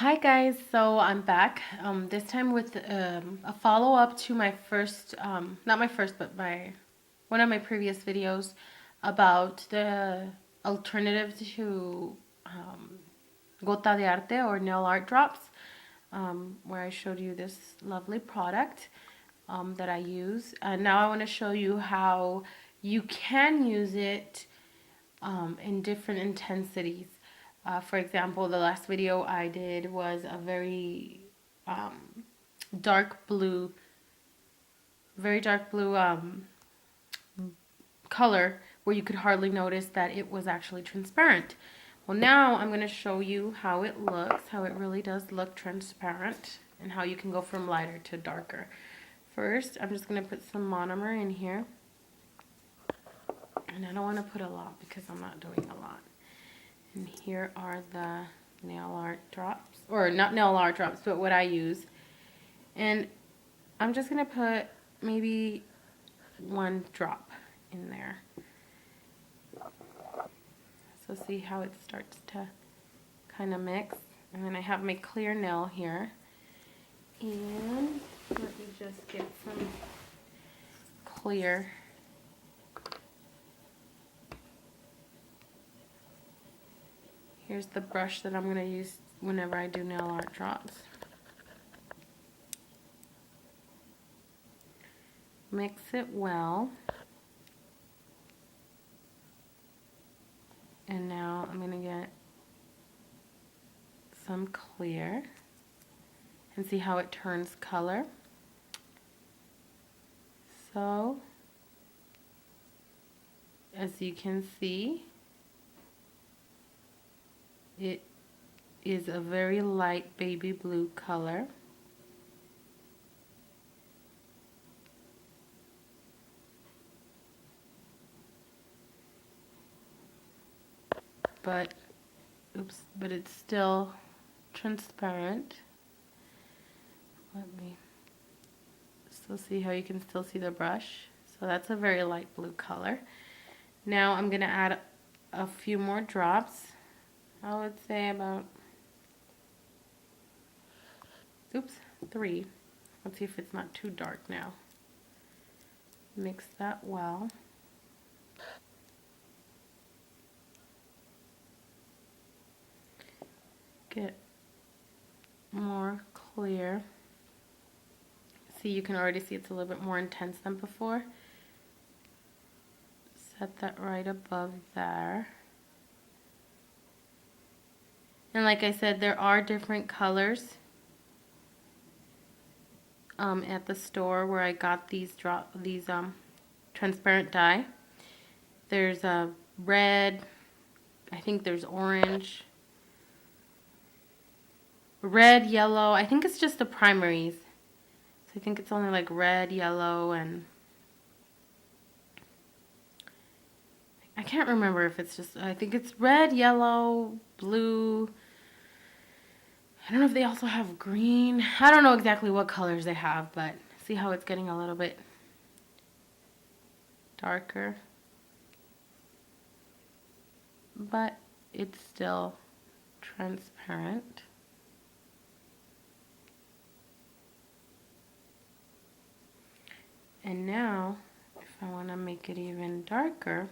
Hi guys, so I'm back. This time with a follow-up to my first, not my first, but one of my previous videos about the alternative to gota de arte or nail art drops, where I showed you this lovely product that I use. And now I want to show you how you can use it in different intensities. For example, the last video I did was a um, dark blue, very dark blue color where you could hardly notice that it was actually transparent. Well, now I'm going to show you how it looks, how it really does look transparent, and how you can go from lighter to darker. First, I'm just going to put some monomer in here. And I don't want to put a lot because I'm not doing a lot. And here are the nail art drops, or not nail art drops, but what I use. And I'm just going to put maybe one drop in there. So see how it starts to kind of mix. And then I have my clear nail here. And let me just get some clear. Here's the brush that I'm going to use whenever I do nail art drops. Mix it well. And now I'm going to get some clear and see how it turns color. So, as you can see, it is a very light baby blue color. But it's still transparent. Let me still see how you can still see the brush. So that's a very light blue color. Now I'm going to add a few more drops. I would say about, 3. Let's see if it's not too dark now. Mix that well. Get more clear. See, you can already see it's a little bit more intense than before. Set that right above there. And like I said, there are different colors at the store where I got these transparent dye. There's a red, I think there's orange, red, yellow. I think it's just the primaries. So I think it's only like red, yellow, and I can't remember if it's just, I think it's red, yellow, blue. I don't know if they also have green. I don't know exactly what colors they have, but see how it's getting a little bit darker. But it's still transparent. And now, if I want to make it even darker,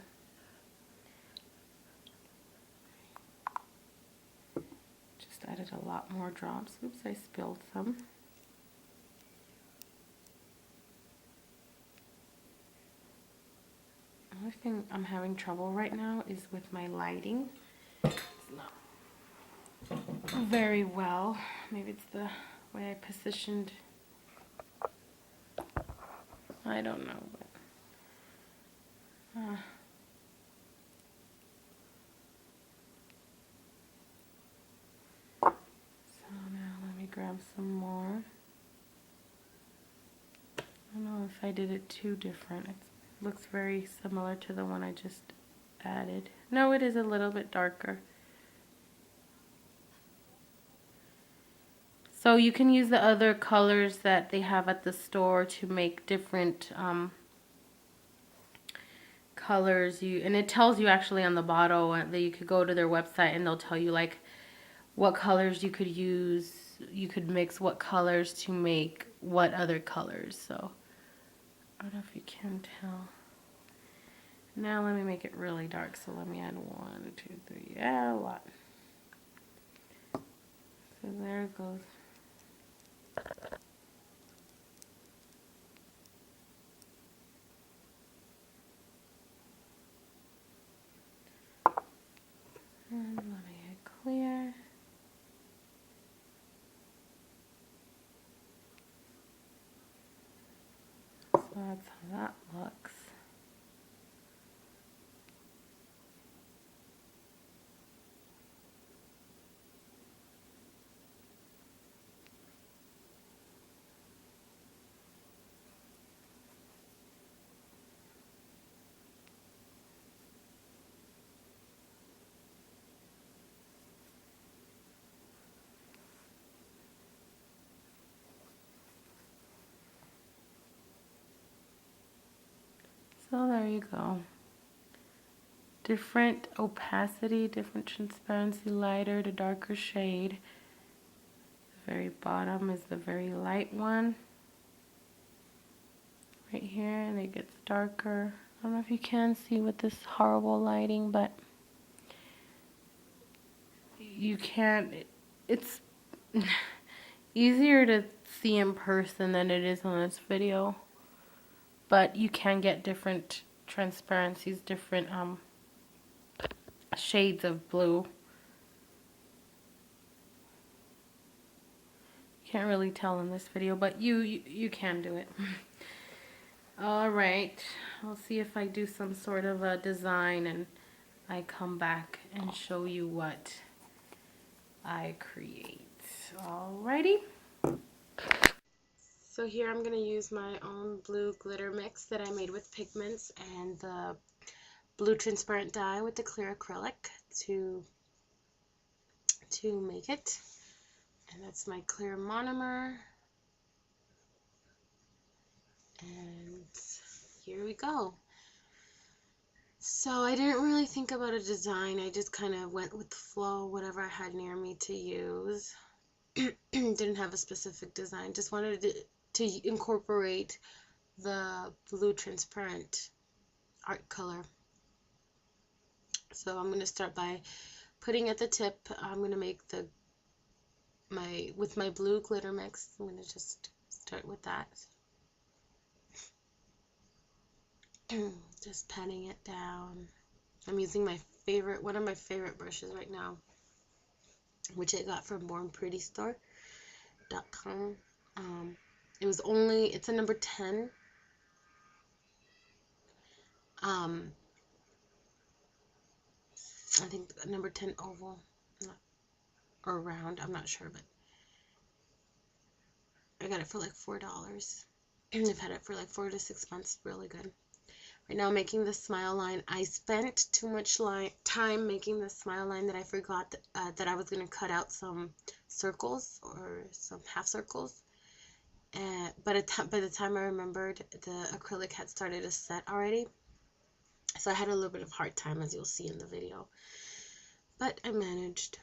just added a lot more drops. Oops, I spilled some. The only thing I'm having trouble right now is with my lighting. It's not very well. Maybe it's the way I positioned. I don't know, but so now let me grab some more. I don't know if I did it too different. It looks very similar to the one I just added. No, it is a little bit darker. So you can use the other colors that they have at the store to make different colors. And it tells you actually on the bottle that you could go to their website and they'll tell you like what colors you could use. You could mix what colors to make what other colors. So I don't know if you can tell. Now let me make it really dark. So let me add 1, 2, 3. Yeah, a lot. So there it goes. And let me hit clear. So that's how that looks. So there you go. Different opacity, different transparency, lighter to darker shade. The very bottom is the very light one. Right here, and it gets darker. I don't know if you can see with this horrible lighting, but you can't. It's easier to see in person than it is on this video. But you can get different transparencies, different shades of blue. Can't really tell in this video, but you can do it. All right, I'll see if I do some sort of a design and I come back and show you what I create. Alrighty. So here I'm going to use my own blue glitter mix that I made with pigments and the blue transparent dye with the clear acrylic to make it. And that's my clear monomer. And here we go. So I didn't really think about a design. I just kind of went with the flow, whatever I had near me to use. Didn't have a specific design. Just wanted to incorporate the blue transparent art color. So I'm going to start by putting at the tip. I'm going to make with my blue glitter mix. I'm going to just start with that. Just patting it down. I'm using one of my favorite brushes right now, which I got from bornprettystore.com. It's a number 10. I think number 10 oval or round, I'm not sure, but I got it for like $4. I've had it for like 4 to 6 months. Really good. Right now I'm making the smile line. I spent too much time making the smile line that I forgot that I was going to cut out some circles or some half circles. But by the time I remembered, the acrylic had started to set already. So I had a little bit of hard time, as you'll see in the video. But I managed.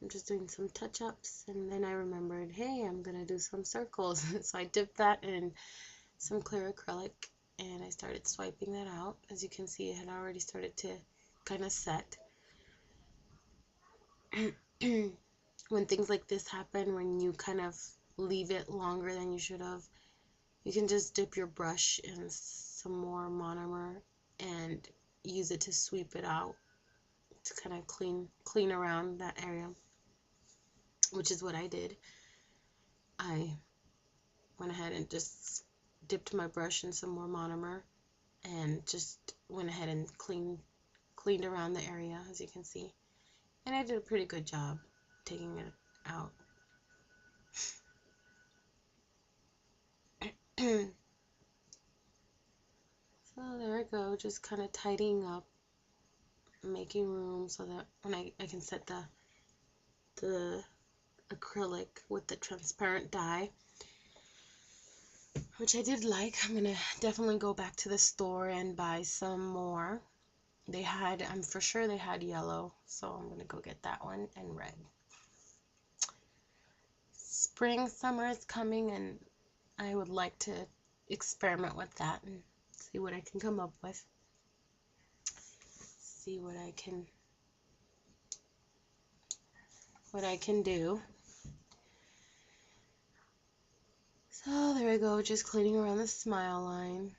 I'm just doing some touch-ups, and then I remembered, hey, I'm going to do some circles. So I dipped that in some clear acrylic, and I started swiping that out. As you can see, it had already started to kind of set. When things like this happen, when you kind of leave it longer than you should have, you can just dip your brush in some more monomer and use it to sweep it out, to kind of clean around that area, which is what I did. I went ahead and just dipped my brush in some more monomer and just went ahead and cleaned around the area, as you can see. And I did a pretty good job taking it out. So there I go, just kind of tidying up, making room so that when I can set the acrylic with the transparent dye. which I did like. I'm gonna definitely go back to the store and buy some more. They had, I'm for sure they had yellow, so I'm gonna go get that one, and red. Spring, summer is coming, and I would like to experiment with that and see what I can come up with. See what I can do. So there we go, just cleaning around the smile line.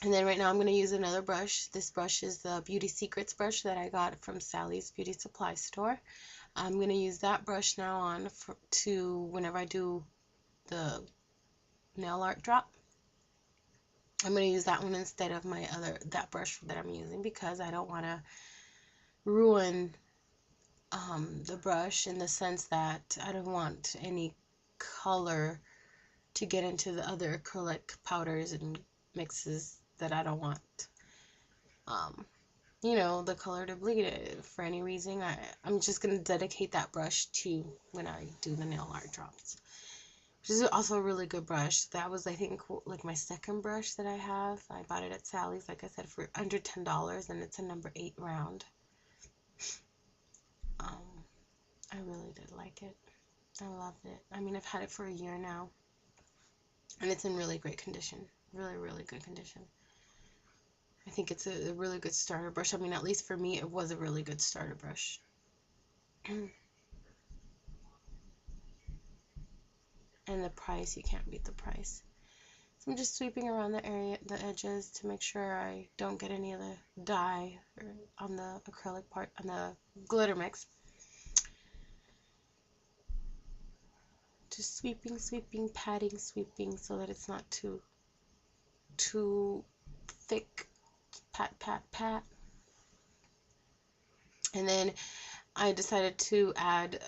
And then right now I'm going to use another brush. This brush is the Beauty Secrets brush that I got from Sally's Beauty Supply Store. I'm going to use that brush now on to whenever I do the nail art drop. I'm going to use that one instead of that brush that I'm using, because I don't want to ruin the brush, in the sense that I don't want any color to get into the other acrylic powders and mixes that I don't want the color to bleed it for any reason. I'm just going to dedicate that brush to when I do the nail art drops, which is also a really good brush. That was, I think, like my second brush that I have. I bought it at Sally's, like I said, for under $10, and it's a number 8 round. I really did like it. I loved it. I mean, I've had it for a year now, and it's in really great condition. Really, really good condition. I think it's a really good starter brush. I mean, at least for me, it was a really good starter brush. And the price, you can't beat the price. So I'm just sweeping around the edges, to make sure I don't get any of the dye on the acrylic part, on the glitter mix. Just sweeping, patting, sweeping, so that it's not too thick. Pat, pat, pat. And then I decided to add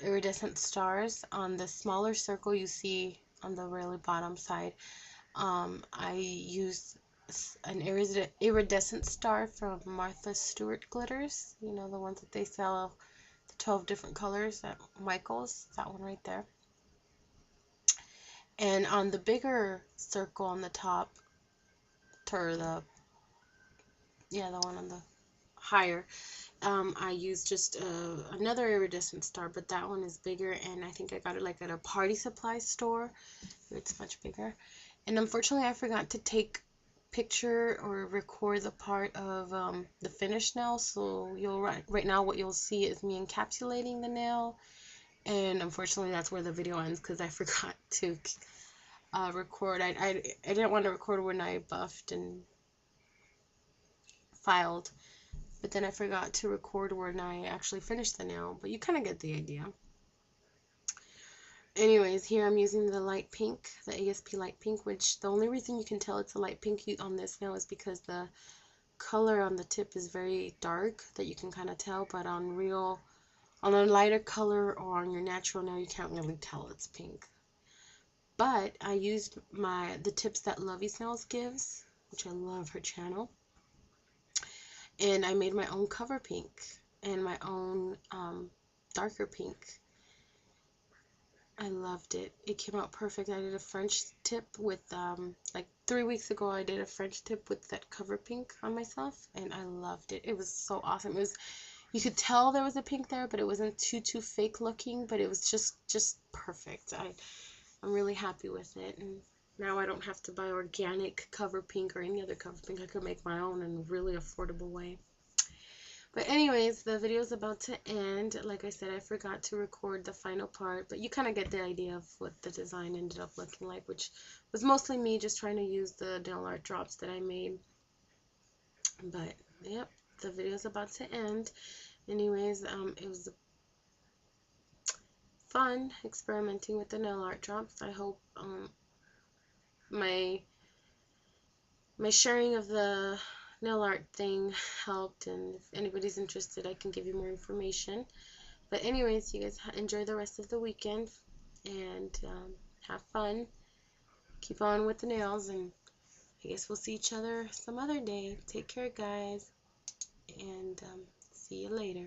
iridescent stars on the smaller circle you see on the really bottom side. I used an iridescent star from Martha Stewart Glitters. You know, the ones that they sell, the 12 different colors at Michael's. That one right there. And on the bigger circle on the top, or the one on the higher, I used just another iridescent star, but that one is bigger, and I think I got it like at a party supply store. It's much bigger. And unfortunately, I forgot to take picture or record the part of the finished nail, so right now what you'll see is me encapsulating the nail, and unfortunately that's where the video ends, because I forgot to record. I didn't want to record when I buffed and filed, but then I forgot to record when I actually finished the nail, but you kind of get the idea. Anyways, here I'm using the light pink, the ASP light pink, which the only reason you can tell it's a light pink on this nail is because the color on the tip is very dark, that you can kind of tell, but on a lighter color or on your natural nail, you can't really tell it's pink. But I used the tips that Lovey Snails gives, which I love her channel, and I made my own cover pink and my own darker pink. I loved it. It came out perfect. I did a French tip with, like 3 weeks ago, I did a French tip with that cover pink on myself, and I loved it. It was so awesome. You could tell there was a pink there, but it wasn't too fake looking, but it was just perfect. I'm really happy with it, and now I don't have to buy organic cover pink or any other cover pink. I could make my own in a really affordable way. But anyways, the video is about to end. Like I said, I forgot to record the final part, but you kind of get the idea of what the design ended up looking like, which was mostly me just trying to use the nail art drops that I made. But yep, the video is about to end. Anyways, it was fun experimenting with the nail art drops. I hope my sharing of the nail art thing helped, and if anybody's interested, I can give you more information. But anyways, you guys enjoy the rest of the weekend, and have fun. Keep on with the nails, and I guess we'll see each other some other day. Take care, guys, and see you later.